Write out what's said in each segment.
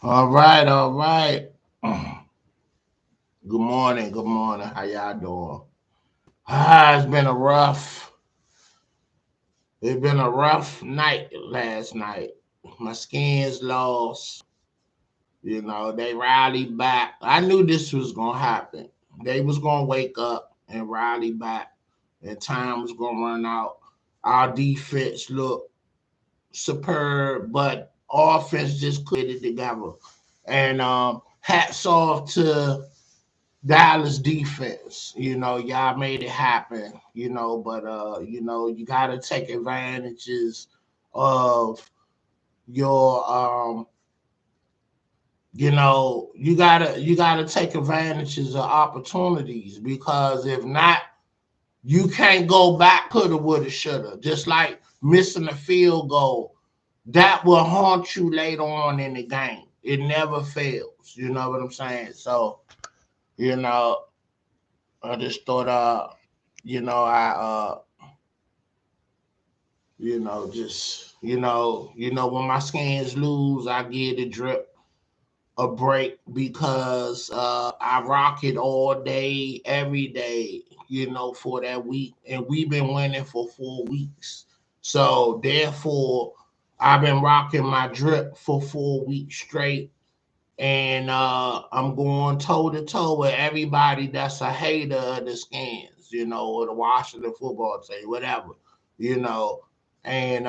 All right, all right. Good morning, good morning. How y'all doing? It's been a rough night last night. My skin's lost. They rallied back. I knew this was gonna happen. They was gonna wake up and rally back, and time was gonna run out. Our defense looked superb, but offense just couldn't get it together. And hats off to Dallas defense. Y'all made it happen. You gotta take advantages of your you gotta take advantages of opportunities because if not, you can't go back, coulda, woulda, shoulda. Just like missing a field goal, that will haunt you later on in the game. It never fails. You know what I'm saying? So, you know, I just thought I just when my skins lose, I give the drip a break because I rock it all day, every day, for that week. And we've been winning for 4 weeks. So therefore I've been rocking my drip for 4 weeks straight. And I'm going toe to toe with everybody that's a hater of the skins, or the Washington football team, whatever, you know. And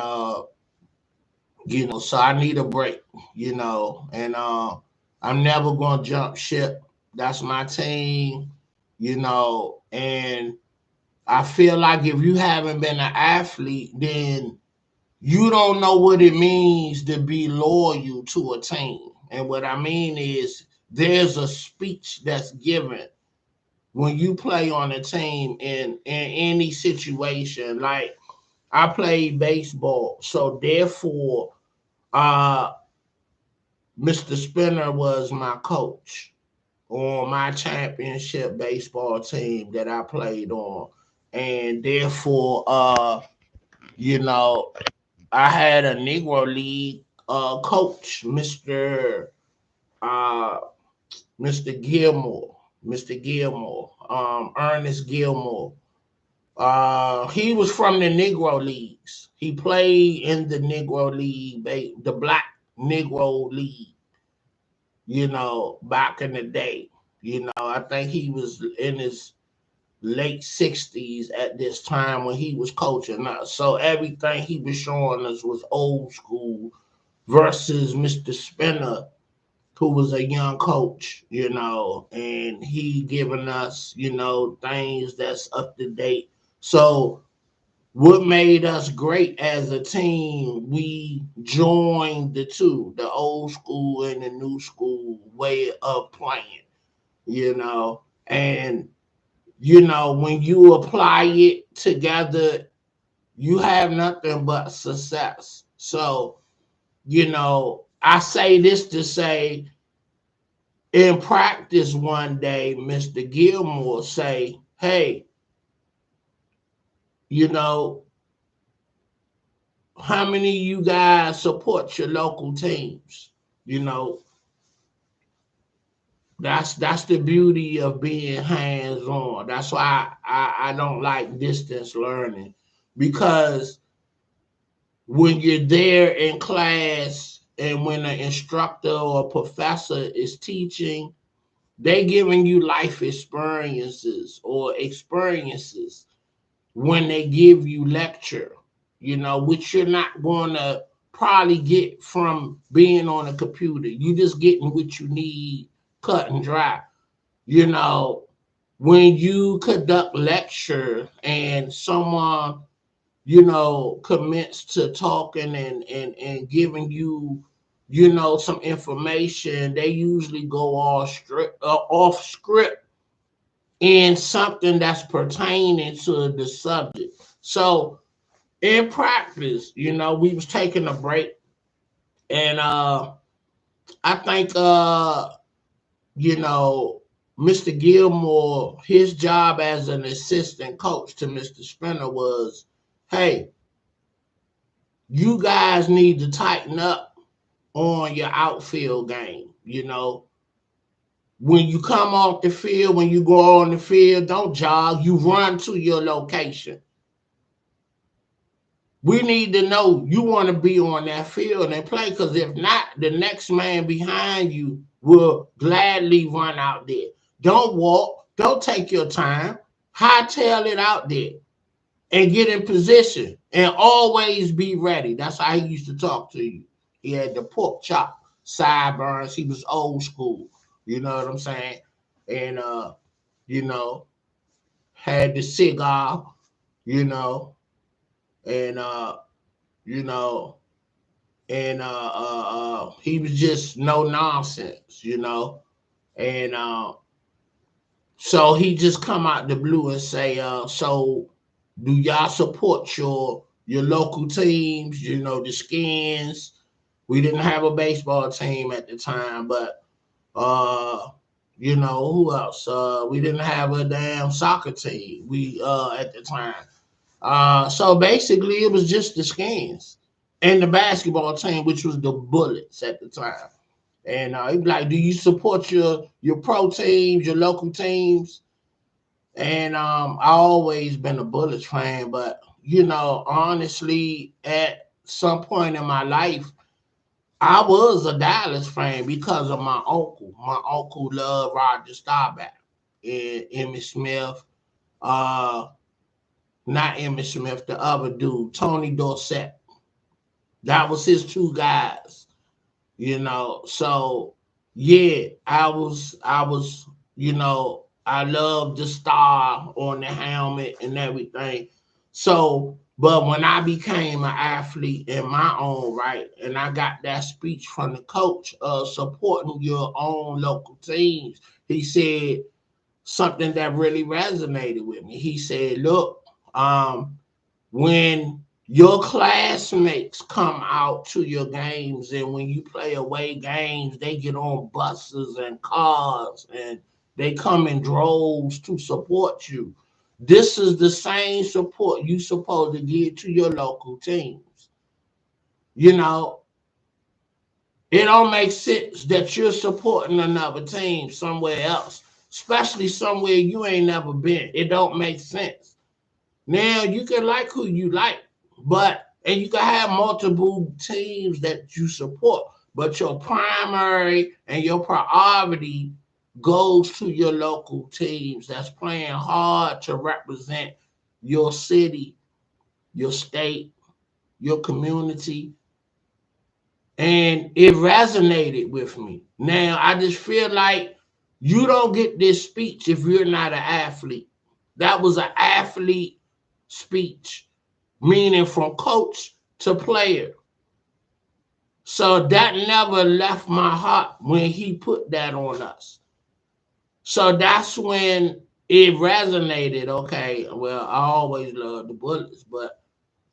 so I need a break, and I'm never gonna jump ship. That's my team, and I feel like if you haven't been an athlete, then you don't know what it means to be loyal to a team. And what I mean is there's a speech that's given when you play on a team in any situation. Like I played baseball, so therefore uh Mr. Spinner was my coach on my championship baseball team that I played on. And therefore, you know, I had a Negro League coach, uh, Mr. Gilmore, Ernest Gilmore. He was from the Negro Leagues. He played in the Negro League, the Black Negro League. Back in the day. I think he was in his late 60s at this time when he was coaching us. So everything he was showing us was old school versus Mr. Spinner, who was a young coach, and he giving us, things that's up to date. So what made us great as a team, we joined the two, the old school and the new school way of playing, and when you apply it together, you have nothing but success. So, I say this to say in practice one day, Mr. Gilmore say, hey, you know, how many of you guys support your local teams? You know, that's the beauty of being hands on. That's why I don't like distance learning because when you're there in class and when an instructor or professor is teaching, they giving you life experiences when they give you lecture, which you're not going to probably get from being on a computer. You just getting what you need cut and dry. You know, when you conduct lecture and someone commits to talking and giving you, some information, they usually go off script in something that's pertaining to the subject. So in practice, we was taking a break and I think you know, Mr. Gilmore, his job as an assistant coach to Mr. Spinner was, hey, you guys need to tighten up on your outfield game. You know, when you come off the field, when you go on the field, don't jog, you run to your location. We need to know you want to be on that field and play, because if not, the next man behind you will gladly run out there. Don't walk, don't take your time, hightail it out there and get in position and always be ready. That's how he used to talk to you. He had the pork chop sideburns. He was old school. You know what I'm saying? And you know, had the cigar, you know, and you know, and he was just no nonsense, you know. And so he just come out the blue and say, so do y'all support your local teams, you know, the Skins? We didn't have a baseball team at the time, but you know, who else? We didn't have a damn soccer team. We at the time. So basically it was just the Skins and the basketball team, which was the Bullets at the time. And he'd be like, do you support your pro teams, your local teams? And I always been a Bullets fan, but you know, honestly, at some point in my life, I was a Dallas fan because of my uncle. My uncle loved Roger Staubach and Emmitt Smith. Uh, Not Emmitt Smith, the other dude, Tony Dorsett. That was his two guys, you know. So yeah, I was, you know, I loved the star on the helmet and everything. So, but when I became an athlete in my own right, and I got that speech from the coach of supporting your own local teams, he said something that really resonated with me. He said, "Look, when your classmates come out to your games and when you play away games, they get on buses and cars and they come in droves to support you. This is the same support you supposed to give to your local teams. You know, it don't make sense that you're supporting another team somewhere else, especially somewhere you ain't never been. It don't make sense. Now you can like who you like, but and you can have multiple teams that you support, but your primary and your priority goes to your local teams that's playing hard to represent your city, your state, your community. And it resonated with me. Now I just feel like you don't get this speech if you're not an athlete. That was an athlete speech, meaning from coach to player. So that never left my heart when he put that on us. So that's when it resonated. Okay, well, I always loved the Bullets, but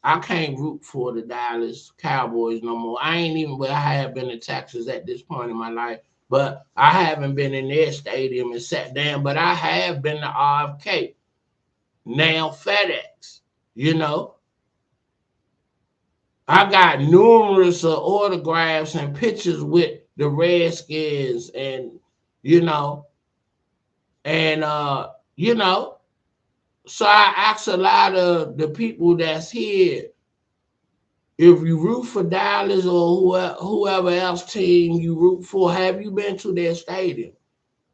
I can't root for the Dallas Cowboys no more. I ain't even, well, I have been to Texas at this point in my life, but I haven't been in their stadium and sat down, but I have been to RFK, now FedEx, you know. I got numerous autographs and pictures with the Redskins, and you know, and you know, so I ask a lot of the people that's here, if you root for Dallas or whoever else team you root for, have you been to their stadium?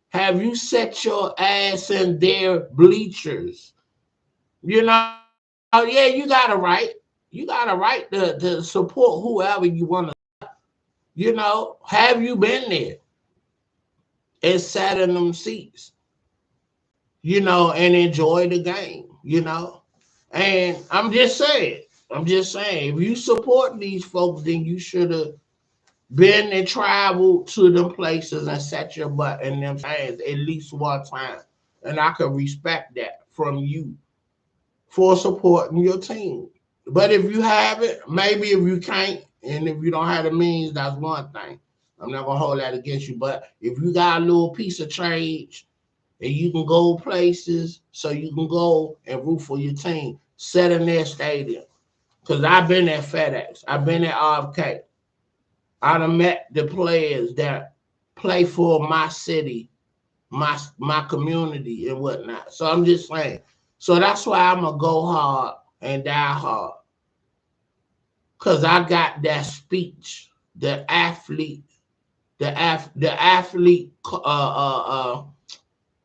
Have you set your ass in their bleachers? You know, yeah, you got a right to support whoever you want to. You know, have you been there and sat in them seats, you know, and enjoy the game, you know? And I'm just saying, if you support these folks, then you should have been and traveled to them places and set your butt in them stands at least one time. And I can respect that from you for supporting your team. But if you have it, maybe if you can't, and if you don't have the means, that's one thing. I'm not gonna hold that against you. But if you got a little piece of change and you can go places, so you can go and root for your team, set in their stadium. Cause I've been at FedEx, I've been at RFK, I done met the players that play for my city, my community and whatnot. So I'm just saying. So that's why I'm gonna go hard and die hard. Cause I got that speech, the athlete, the athlete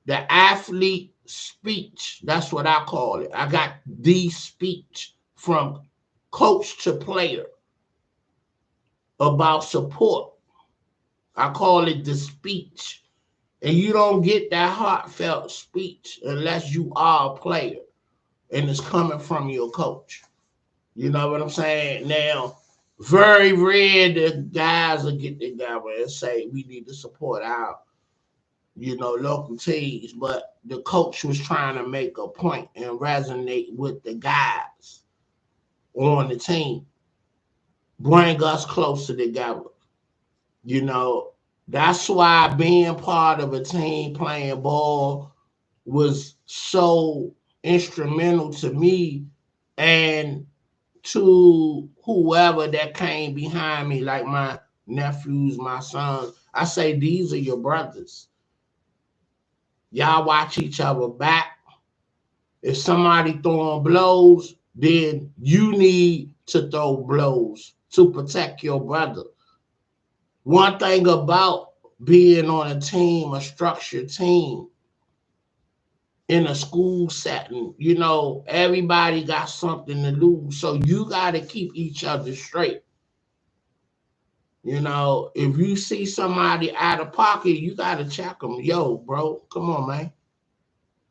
the athlete speech. That's what I call it. I got the speech from coach to player about support. I call it the speech. And you don't get that heartfelt speech unless you are a player and it's coming from your coach. You know what I'm saying? Now, very rare the guys will get together and say we need to support our, local teams. But the coach was trying to make a point and resonate with the guys on the team, bring us closer together. You know, that's why being part of a team playing ball was so instrumental to me and to whoever that came behind me, like my nephews, my sons. I say, these are your brothers. Y'all watch each other back. If somebody throwing blows, then you need to throw blows to protect your brother. One thing about being on a team, a structured team, in a school setting, everybody got something to lose. So you got to keep each other straight. If you see somebody out of pocket, you got to check them. Yo, bro, come on, man.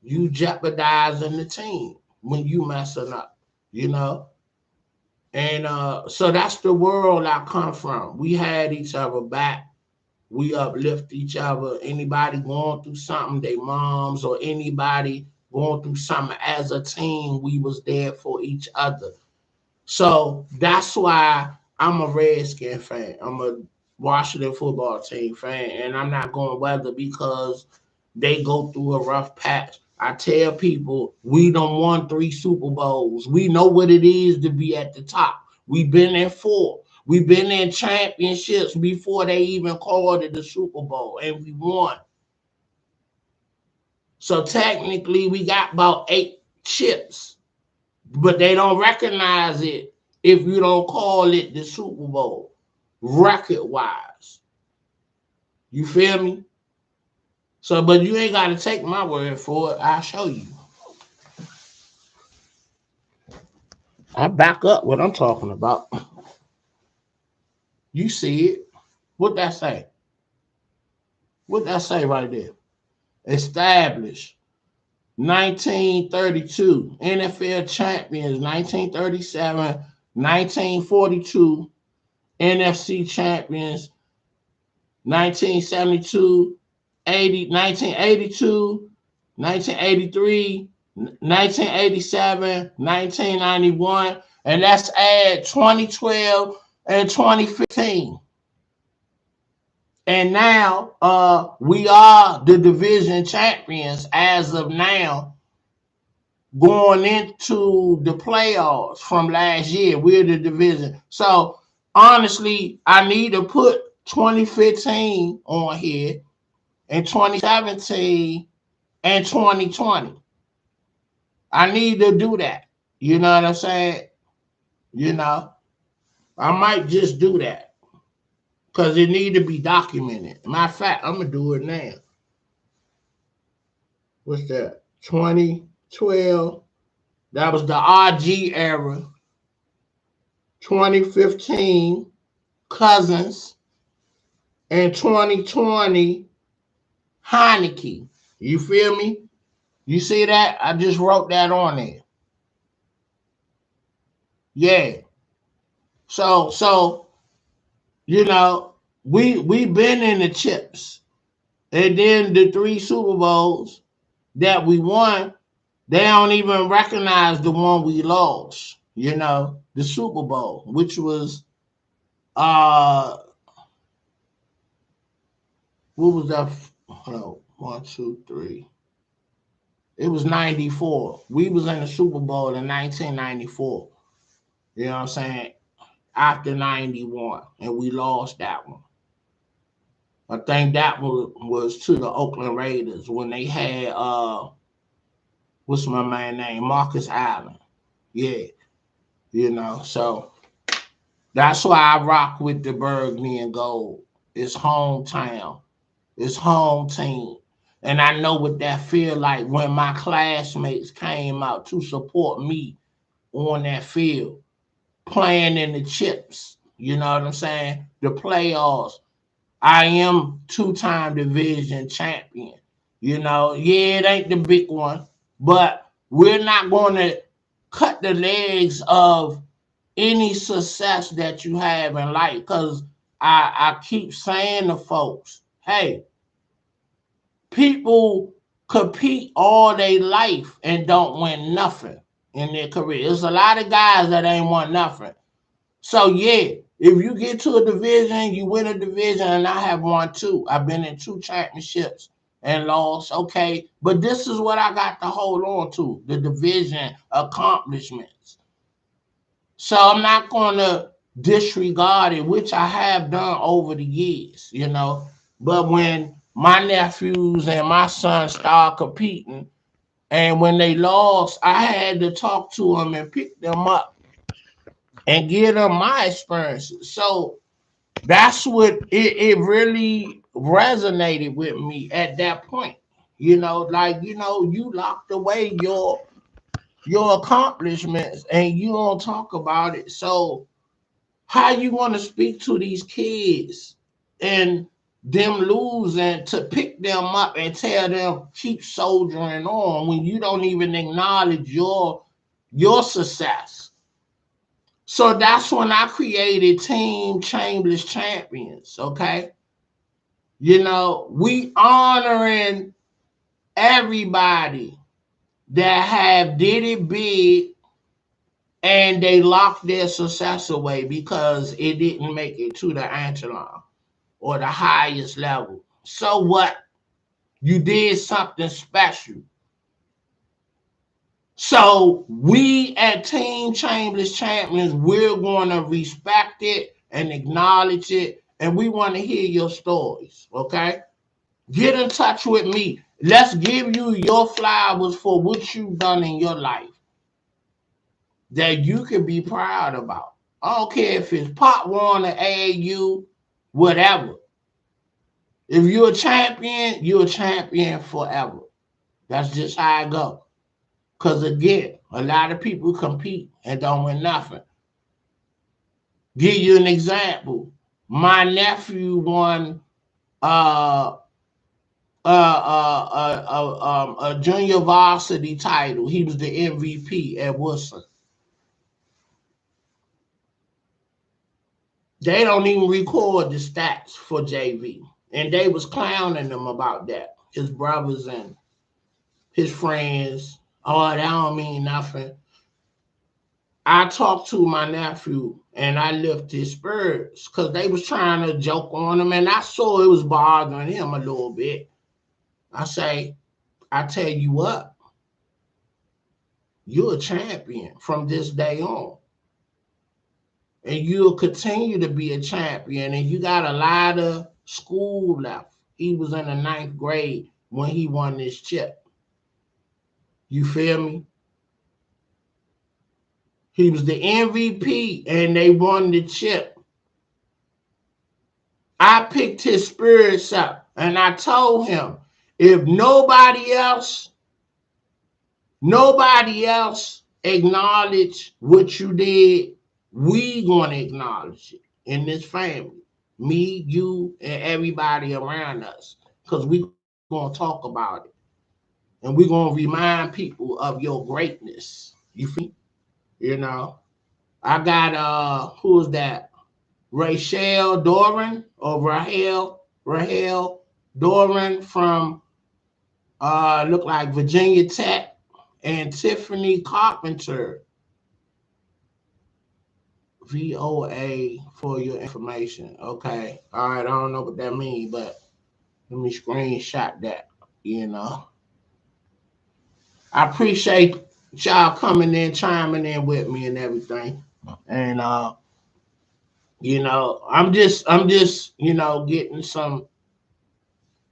You jeopardizing the team when you messing up, you know? And so that's the world I come from. We had each other back. We uplift each other. Anybody going through something, their moms or anybody going through something as a team, we was there for each other. So that's why I'm a Redskin fan. I'm a Washington football team fan, and I'm not going weather because they go through a rough patch. I tell people we done won 3 Super Bowls. We know what it is to be at the top. We've been in 4. We've been in championships before they even called it the Super Bowl, and we won. So technically, we got about 8 chips, but they don't recognize it if you don't call it the Super Bowl, record-wise. You feel me? So, but you ain't got to take my word for it. I'll show you. I back up what I'm talking about. You see it. What that say? What that say right there? Established. 1932. NFL champions. 1937. 1942. NFC champions. 1972. 1982. 1983. 1987, 1991, and let's add 2012 and 2015. And now we are the division champions as of now, going into the playoffs from last year. We're the division. So honestly, I need to put 2015 on here and 2017 and 2020. I need to do that. You know what I'm saying? I might just do that because it need to be documented. Matter of fact, I'm going to do it now. What's that? 2012. That was the RG era. 2015, Cousins. And 2020, Heineke. You feel me? You see that? I just wrote that on there. Yeah. So we been in the chips. And then the 3 Super Bowls that we won, they don't even recognize the one we lost, the Super Bowl, which was what was that? Hold on. 1, 2, 3. It was 94. We was in the Super Bowl in 1994. You know what I'm saying? after 91, and we lost that one. I think that one was to the Oakland Raiders when they had what's my man name? Marcus Allen. Yeah, so that's why I rock with the Burgundy and Gold. It's hometown. It's home team. And I know what that feel like when my classmates came out to support me on that field, playing in the chips. You know what I'm saying? The playoffs. I am two-time division champion. Yeah, it ain't the big one, but we're not going to cut the legs of any success that you have in life, because I keep saying to folks, hey, people compete all their life and don't win nothing in their career. There's a lot of guys that ain't won nothing. So yeah, if you get to a division, you win a division, and I have won two. I've been in two championships and lost. Okay, but this is what I got to hold on to: the division accomplishments. So I'm not going to disregard it, which I have done over the years, But when my nephews and my son start competing, and when they lost, I had to talk to them and pick them up and give them my experiences. So that's what it really resonated with me at that point. You locked away your accomplishments and you don't talk about it. So how you want to speak to these kids and them losing to pick them up and tell them keep soldiering on when you don't even acknowledge your success? So that's when I created Team Chambliss Champions. Okay, we honoring everybody that have did it big and they locked their success away because it didn't make it to the echelon or the highest level. So what? You did something special. So we at Team Chambliss Champions, we're going to respect it and acknowledge it, and we want to hear your stories, okay? Get in touch with me. Let's give you your flowers for what you've done in your life that you can be proud about. I don't care if it's Pop Warner, AAU, whatever. If you're a champion forever. That's just how I go. Because again, a lot of people compete and don't win nothing. Give you an example. My nephew won a junior varsity title. He was the MVP at Woodson. They don't even record the stats for JV. And they was clowning him about that. His brothers and his friends. Oh, that don't mean nothing. I talked to my nephew and I lifted his spirits because they was trying to joke on him, and I saw it was bothering him a little bit. I say, I tell you what, you're a champion from this day on. And you'll continue to be a champion, and you got a lot of school left. He was in the 9th grade when he won this chip. You feel me? He was the MVP and they won the chip. I picked his spirits up and I told him, if nobody else acknowledge what you did, we gonna acknowledge it in this family. Me, you, and everybody around us. Because we gonna talk about it. And we're gonna remind people of your greatness. You feel? I got who is that? Rachel Doran or Rahel Doran from look like Virginia Tech, and Tiffany Carpenter, VOA, for your information. Okay. All right. I don't know what that means, but let me screenshot that, I appreciate y'all coming in, chiming in with me and everything. And I'm just, getting some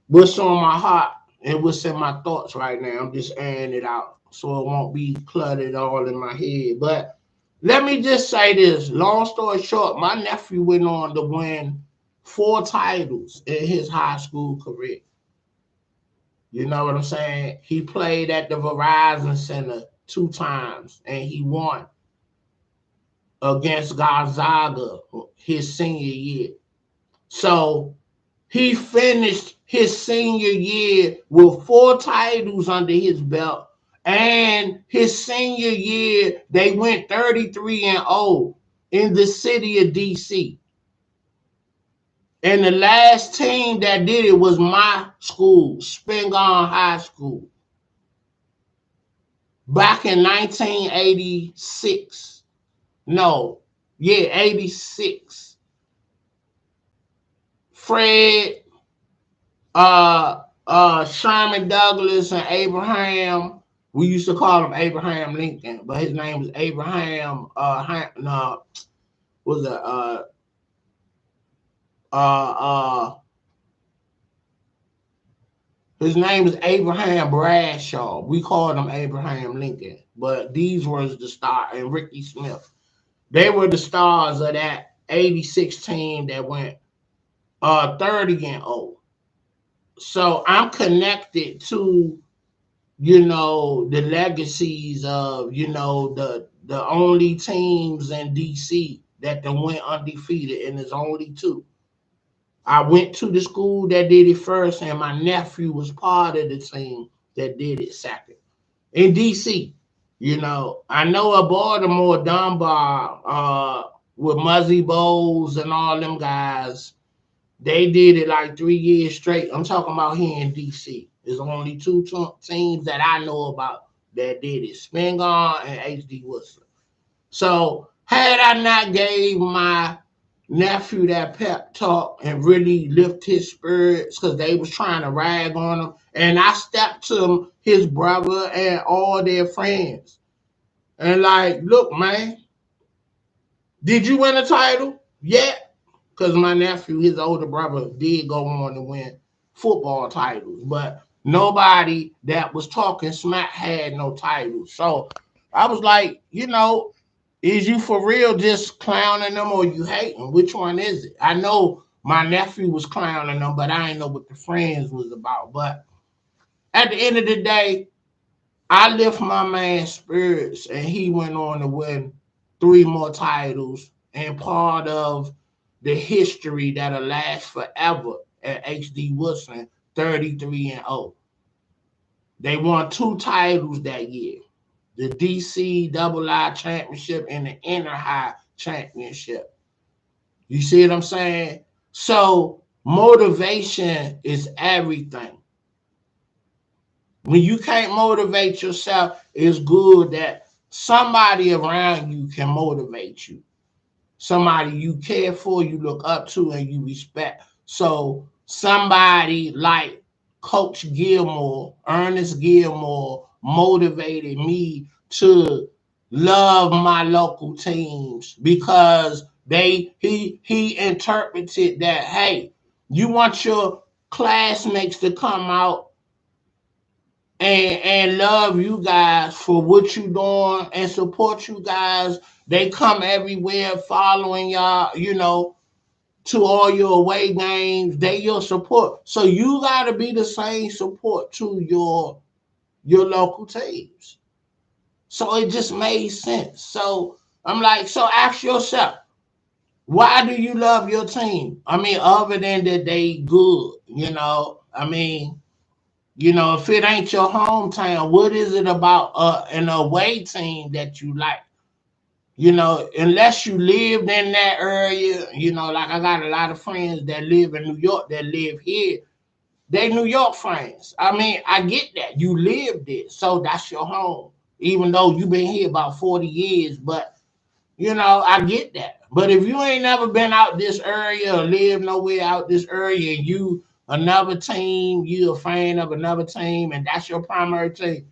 what's on my heart and what's in my thoughts right now. I'm just airing it out so it won't be cluttered all in my head. But let me just say this. Long story short, my nephew went on to win 4 titles in his high school career. You know what I'm saying? He played at the Verizon Center 2 times and he won against Gonzaga his senior year. So he finished his senior year with 4 titles under his belt. And his senior year, they went 33-0 in the city of DC. And the last team that did it was my school, Spingarn High School, back in 1986. No, yeah, 86. Fred, Sherman Douglas and Abraham. We used to call him Abraham Lincoln, but his name was Abraham. No, was it uh, uh, his name is Abraham Bradshaw. We called him Abraham Lincoln, but these was the star and Ricky Smith. They were the stars of that '86 team that went 30-0. So I'm connected to the legacies of the only teams in DC that then went undefeated, and there's only 2. I went to the school that did it first, and my nephew was part of the team that did it second in DC. I know a Baltimore Dunbar with Muzzy Bowles and all them guys. They did it like 3 years straight. I'm talking about here in DC. There's only 2 teams that I know about that did it: Spingarn and HD Woodson. So had I not gave my nephew that pep talk and really lift his spirits because they was trying to rag on him, and I stepped to his brother and all their friends and like, look, man, did you win a title? Yeah, because my nephew, his older brother, did go on to win football titles, but nobody that was talking smack had no titles. So I was like, is you for real just clowning them or you hating? Which one is it? I know my nephew was clowning them, but I didn't know what the friends was about. But at the end of the day, I lift my man's spirits, and he went on to win 3 more titles and part of the history that'll last forever at HD Woodson, 33-0. They won 2 titles that year: the DC Double I Championship and the Inner High Championship. You see what I'm saying? So motivation is everything. When you can't motivate yourself, it's good that somebody around you can motivate you. Somebody you care for, you look up to, and you respect. So somebody like Coach Gilmore, Ernest Gilmore, motivated me to love my local teams because he interpreted that, hey, you want your classmates to come out and love you guys for what you doing and support you guys. They come everywhere following y'all, to all your away games. They your support. So you gotta be the same support to your local teams. So it just made sense. So I'm like, so ask yourself, why do you love your team? I mean, other than that they good, I mean, if it ain't your hometown, what is it about an away team that you like? Unless you lived in that area, like I got a lot of friends that live in New York that live here. They New York friends. I mean, I get that. You lived it, so that's your home. Even though you've been here about 40 years, but I get that. But if you ain't never been out this area or live nowhere out this area, and you another team, you a fan of another team, and that's your primary team,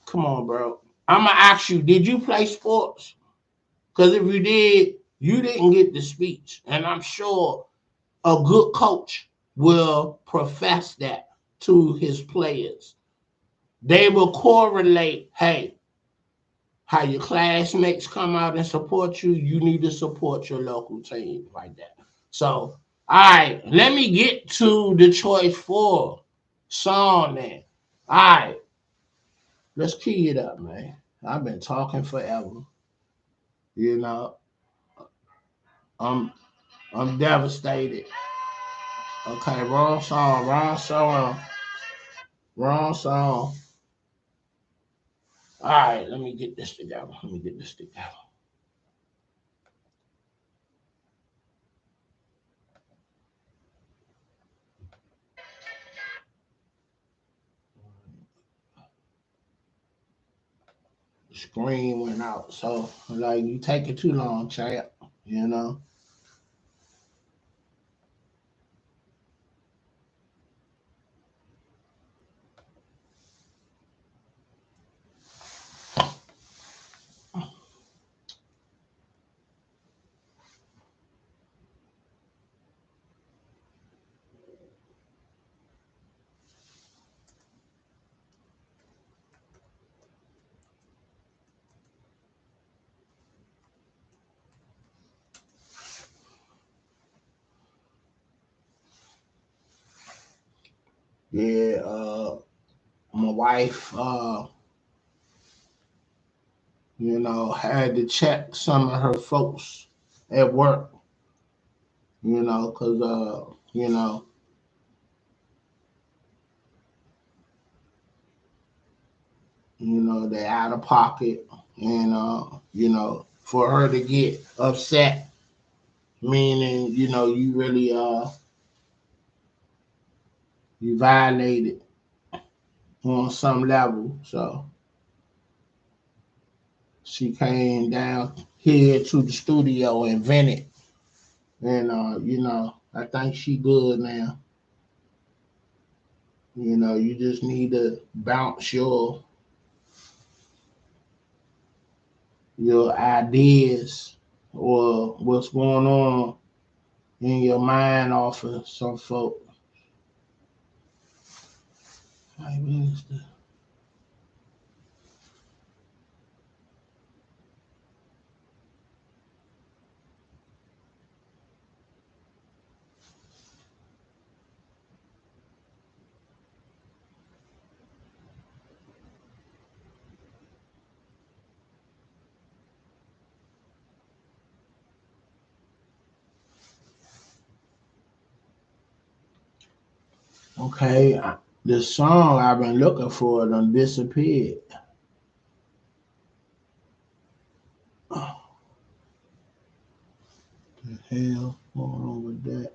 come on, bro. I'm gonna ask you, did you play sports? Because if you did, You didn't get the speech. And I'm sure a good coach will profess that to his players. They will correlate, hey, how your classmates come out and support you, you need to support your local team like that. So, all right, let me get to the choice for song then. All right, let's key it up, man. I've been talking forever. You know, I'm I'm devastated. Okay, wrong song, wrong song, wrong song. All right, let me get this together. Let me get this together. The screen went out, so like you take it too long, chat. You know. Yeah, my wife, had to check some of her folks at work, because, they out of pocket. And, for her to get upset, meaning, you really, you violated on some level. So she came down here to the studio and vented. And, I think she good now. You just need to bounce your ideas or what's going on in your mind off of some folk. Okay, the song I've been looking for done disappeared. Oh, the hell going on with that?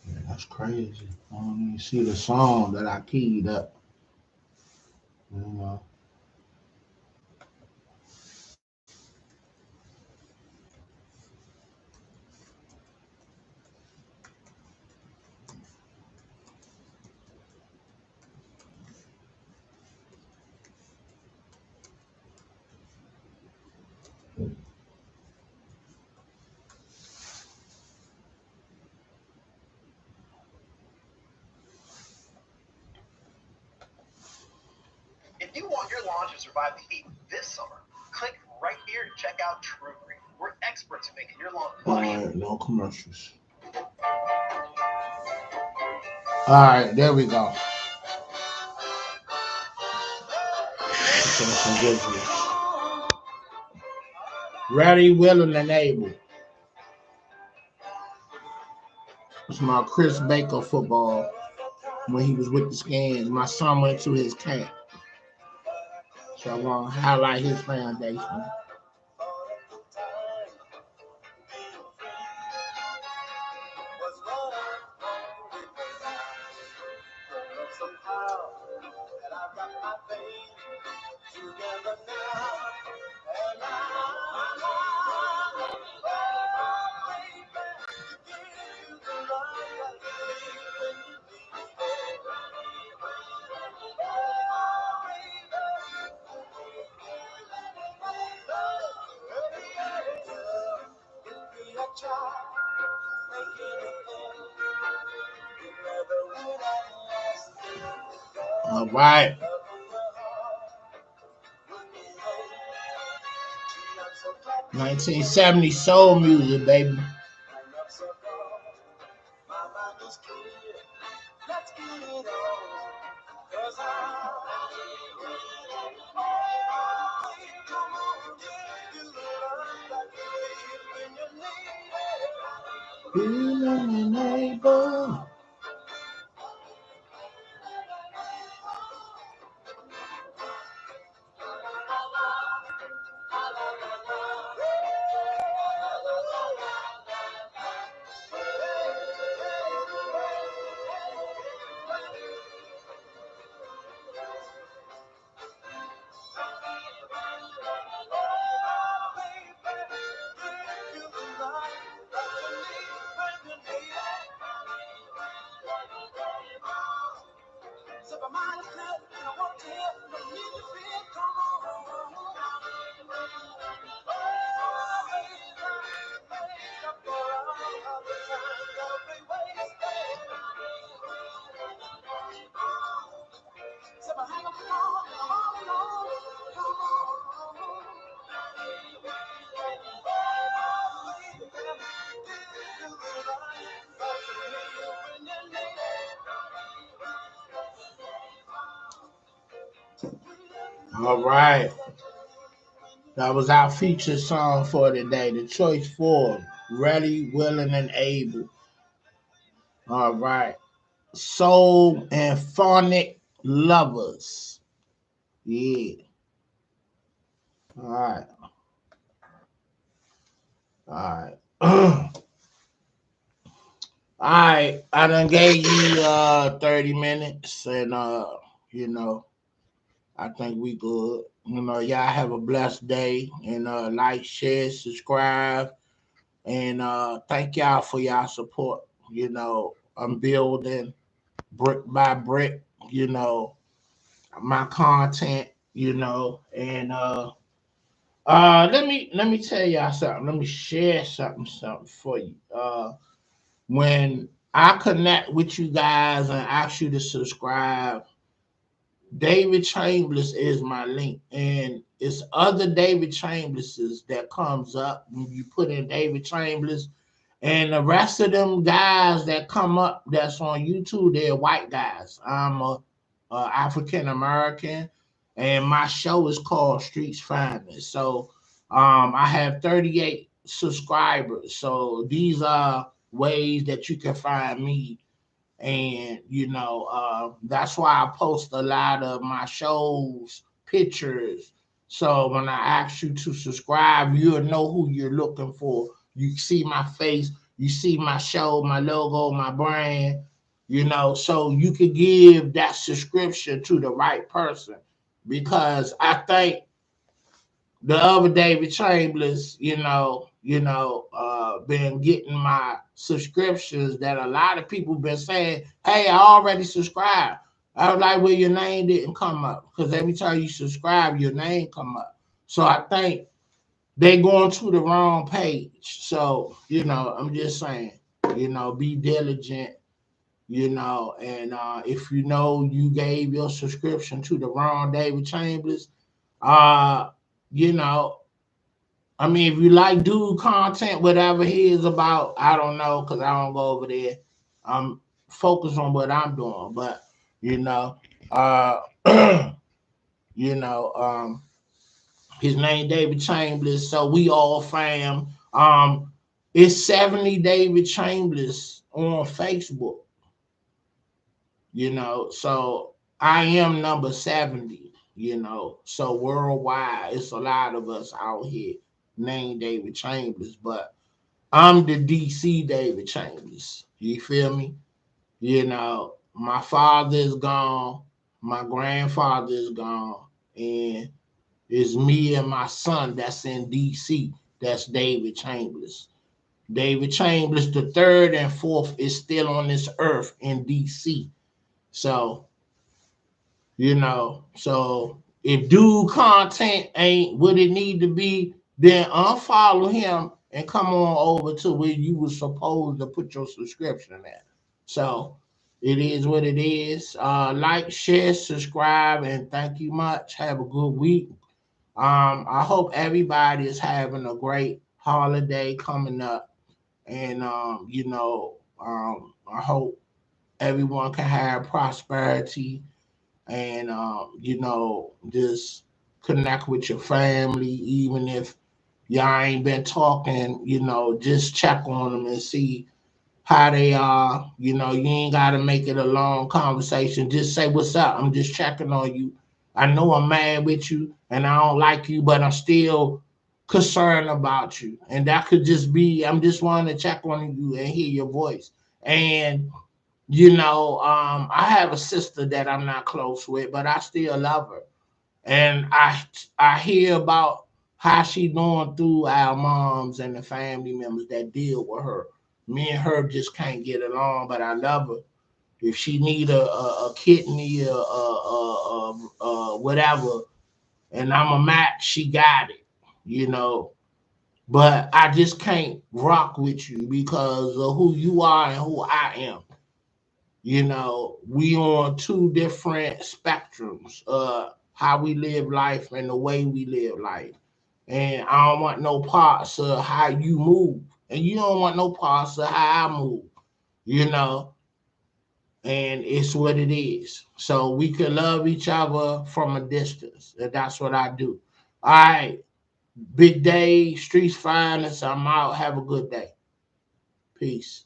Yeah, that's crazy. I don't even see the song that I keyed up. You know. If you want your lawn to survive the heat this summer, click right here to check out True Green. We're experts at making your lawn All lush. right, no commercials. All right, there we go. Okay, some visuals. Ready, willing, and able. It's my Chris Baker football when he was with the Skins. My son went to his camp. So I want to highlight his foundation. All right. 1970 soul music, baby. All right. That was our featured song for today. The Choice 4. Ready, willing, and able. All right. Soul and phonic lovers. Yeah. All right. All right. All right. I done gave you 30 minutes and you know, I think we good. You know, y'all have a blessed day and like, share, subscribe, and thank y'all for y'all support. You know, I'm building brick by brick, you know, my content, you know, and let me tell y'all something. Let me share something for you. When I connect with you guys and ask you to subscribe, David Chambers is my link, and it's other David Chamberses that comes up when you put in David Chambers, and the rest of them guys that come up that's on YouTube, they're white guys. I'm a African American, and my show is called Streets Finest. So I have 38 subscribers. So these are ways that you can find me, and that's why I post a lot of my shows pictures. So when I ask you to subscribe, you'll know who you're looking for. You see my face, you see my show, my logo, my brand, so you could give that subscription to the right person, because I think the other David Chambers, been getting my subscriptions that a lot of people been saying, hey, I already subscribed. I was like, well, your name didn't come up, because every time you subscribe, your name come up. So I think they going to the wrong page. So, I'm just saying, be diligent, and if you gave your subscription to the wrong David Chambers, uh, you know, I mean, if you like dude content, whatever he is about, I don't know, because I don't go over there. I'm focused on what I'm doing. But, you know, uh, you know, um, His name David Chambers. So we all fam. It's 70 David Chambers on Facebook. So I am number 70. So worldwide, it's a lot of us out here named David Chambers, but I'm the DC David Chambers. You feel me? My father is gone, my grandfather is gone, and it's me and my son that's in DC. That's David Chambers. David Chambers, the third and fourth, is still on this earth in DC. So, so if dude content ain't what it need to be, then unfollow him and come on over to where you were supposed to put your subscription at. So it is what it is. Like, share, subscribe, and thank you much. Have a good week. I hope everybody is having a great holiday coming up, and I hope everyone can have prosperity, and just connect with your family, even if y'all ain't been talking. Just check on them and see how they are. You ain't got to make it a long conversation. Just say, what's up? I'm just checking on you. I know I'm mad with you and I don't like you, but I'm still concerned about you. And that could just be, I'm just wanting to check on you and hear your voice. And, I have a sister that I'm not close with, but I still love her. And I hear about how she going through our moms and the family members that deal with her. Me and her just can't get along, but I love her. If she need a kidney or whatever, and I'm a match, she got it. You know, but I just can't rock with you because of who you are and who I am. We on two different spectrums. How we live life and the way we live life. And I don't want no parts of how you move. And you don't want no parts of how I move, you know, and it's what it is. So we can love each other from a distance. And that's what I do. All right. Big day, streets finest. I'm out. Have a good day. Peace.